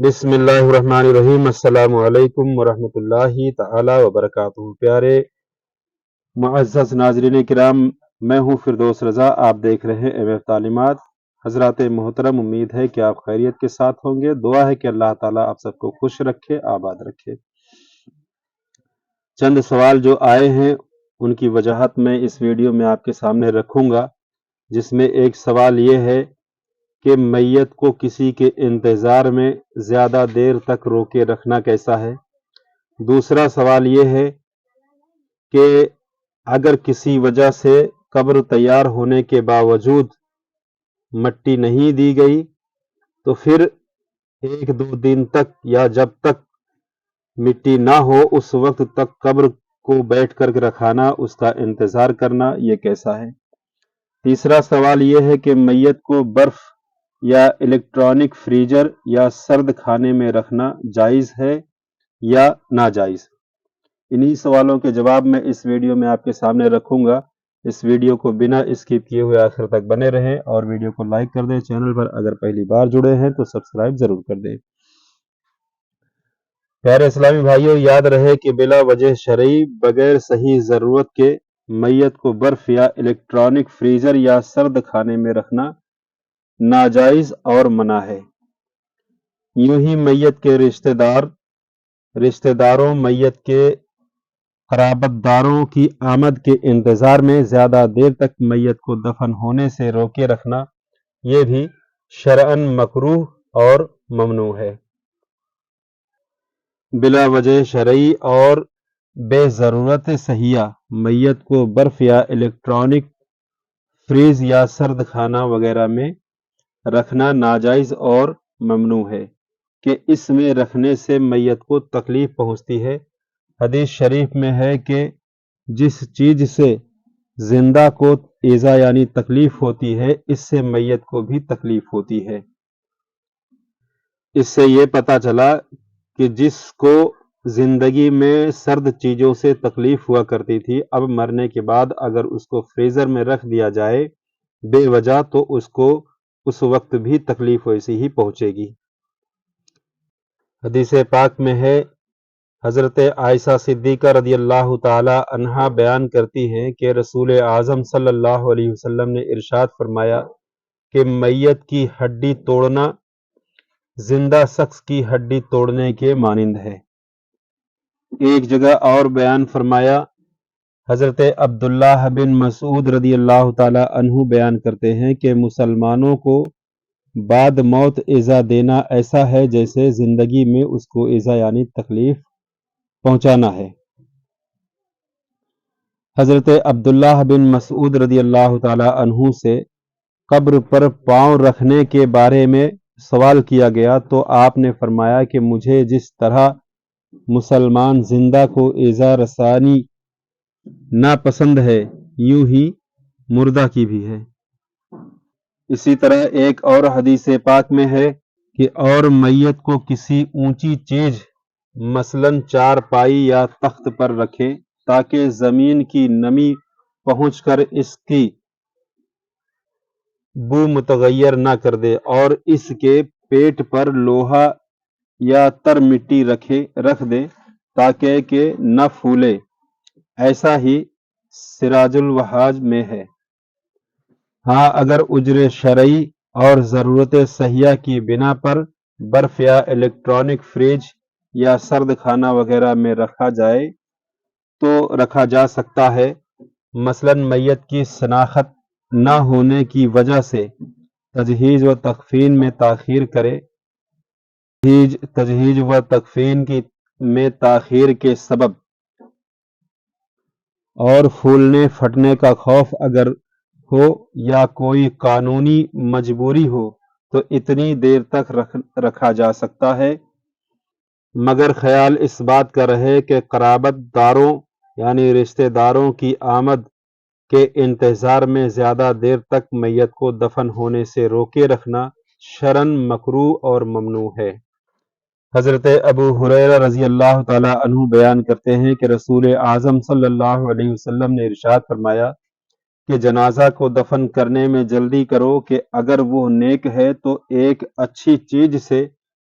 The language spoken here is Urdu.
بسم اللہ الرحمن الرحیم۔ السلام علیکم ورحمۃ اللہ تعالی وبرکاتہ۔ پیارے معزز ناظرین کرام، میں ہوں فردوس رضا، آپ دیکھ رہے ہیں MF تعلیمات۔ حضرات محترم، امید ہے کہ آپ خیریت کے ساتھ ہوں گے۔ دعا ہے کہ اللہ تعالیٰ آپ سب کو خوش رکھے، آباد رکھے۔ چند سوال جو آئے ہیں ان کی وجاہت میں اس ویڈیو میں آپ کے سامنے رکھوں گا، جس میں ایک سوال یہ ہے کہ میت کو کسی کے انتظار میں زیادہ دیر تک روکے رکھنا کیسا ہے۔ دوسرا سوال یہ ہے کہ اگر کسی وجہ سے قبر تیار ہونے کے باوجود مٹی نہیں دی گئی تو پھر 1-2 دن تک یا جب تک مٹی نہ ہو اس وقت تک قبر کو بیٹھ کر رکھانا، اس کا انتظار کرنا، یہ کیسا ہے۔ تیسرا سوال یہ ہے کہ میت کو برف یا الیکٹرانک فریزر یا سرد کھانے میں رکھنا جائز ہے یا ناجائز۔ انہی سوالوں کے جواب میں اس ویڈیو میں آپ کے سامنے رکھوں گا۔ اس ویڈیو کو بنا اسکپ کیے ہوئے آخر تک بنے رہیں اور ویڈیو کو لائک کر دیں۔ چینل پر اگر پہلی بار جڑے ہیں تو سبسکرائب ضرور کر دیں۔ پیارے اسلامی بھائیوں، یاد رہے کہ بلا وجہ شرعی بغیر صحیح ضرورت کے میت کو برف یا الیکٹرانک فریزر یا سرد کھانے میں رکھنا ناجائز اور منع ہے۔ یوں ہی میت کے رشتہ داروں میت کے قرابت داروں کی آمد کے انتظار میں زیادہ دیر تک میت کو دفن ہونے سے روکے رکھنا، یہ بھی شرعاً مکروہ اور ممنوع ہے۔ بلا وجہ شرعی اور بے ضرورت صحیحہ میت کو برف یا الیکٹرانک فریز یا سرد کھانا وغیرہ میں رکھنا ناجائز اور ممنوع ہے کہ اس میں رکھنے سے میت کو تکلیف پہنچتی ہے۔ حدیث شریف میں ہے کہ جس چیز سے زندہ کو ایذا یعنی تکلیف ہوتی ہے، اس سے میت کو بھی تکلیف ہوتی ہے۔ اس سے یہ پتہ چلا کہ جس کو زندگی میں سرد چیزوں سے تکلیف ہوا کرتی تھی، اب مرنے کے بعد اگر اس کو فریزر میں رکھ دیا جائے بے وجہ تو اس کو اس وقت بھی تکلیف ویسی ہی پہنچے گی۔ حدیث پاک میں ہے، حضرت عائشہ صدیقہ رضی اللہ تعالی عنہا بیان کرتی ہیں کہ رسول اعظم صلی اللہ علیہ وسلم نے ارشاد فرمایا کہ میت کی ہڈی توڑنا زندہ شخص کی ہڈی توڑنے کے مانند ہے۔ ایک جگہ اور بیان فرمایا، حضرت عبداللہ بن مسعود رضی اللہ تعالی عنہ بیان کرتے ہیں کہ مسلمانوں کو بعد موت ایذا دینا ایسا ہے جیسے زندگی میں اس کو ایذا یعنی تکلیف پہنچانا ہے۔ حضرت عبداللہ بن مسعود رضی اللہ تعالی عنہ سے قبر پر پاؤں رکھنے کے بارے میں سوال کیا گیا تو آپ نے فرمایا کہ مجھے جس طرح مسلمان زندہ کو ایذا رسانی ناپسند ہے، یوں ہی مردہ کی بھی ہے۔ اسی طرح ایک اور حدیث پاک میں ہے کہ اور میت کو کسی اونچی چیز مثلاً چارپائی یا تخت پر رکھیں تاکہ زمین کی نمی پہنچ کر اس کی بو متغیر نہ کر دے، اور اس کے پیٹ پر لوہا یا تر مٹی رکھ دے تاکہ کہ نہ پھولے۔ ایسا ہی سراج الوہاج میں ہے۔ ہاں، اگر اجر شرعی اور ضرورت صحیحہ کی بنا پر برف یا الیکٹرانک فریج یا سرد کھانا وغیرہ میں رکھا جائے تو رکھا جا سکتا ہے۔ مثلاً میت کی شناخت نہ ہونے کی وجہ سے تجہیز و تکفین میں تاخیر کرے، تجہیز و تکفین میں تاخیر کے سبب اور پھولنے پھٹنے کا خوف اگر ہو یا کوئی قانونی مجبوری ہو تو اتنی دیر تک رکھا جا سکتا ہے، مگر خیال اس بات کا رہے کہ قرابت داروں یعنی رشتہ داروں کی آمد کے انتظار میں زیادہ دیر تک میت کو دفن ہونے سے روکے رکھنا شرعاً مکروہ اور ممنوع ہے۔ حضرت ابو ہریرہ رضی اللہ تعالی عنہ بیان کرتے ہیں کہ رسول اعظم صلی اللہ علیہ وسلم نے ارشاد فرمایا کہ جنازہ کو دفن کرنے میں جلدی کرو کہ اگر وہ نیک ہے تو ایک اچھی چیز سے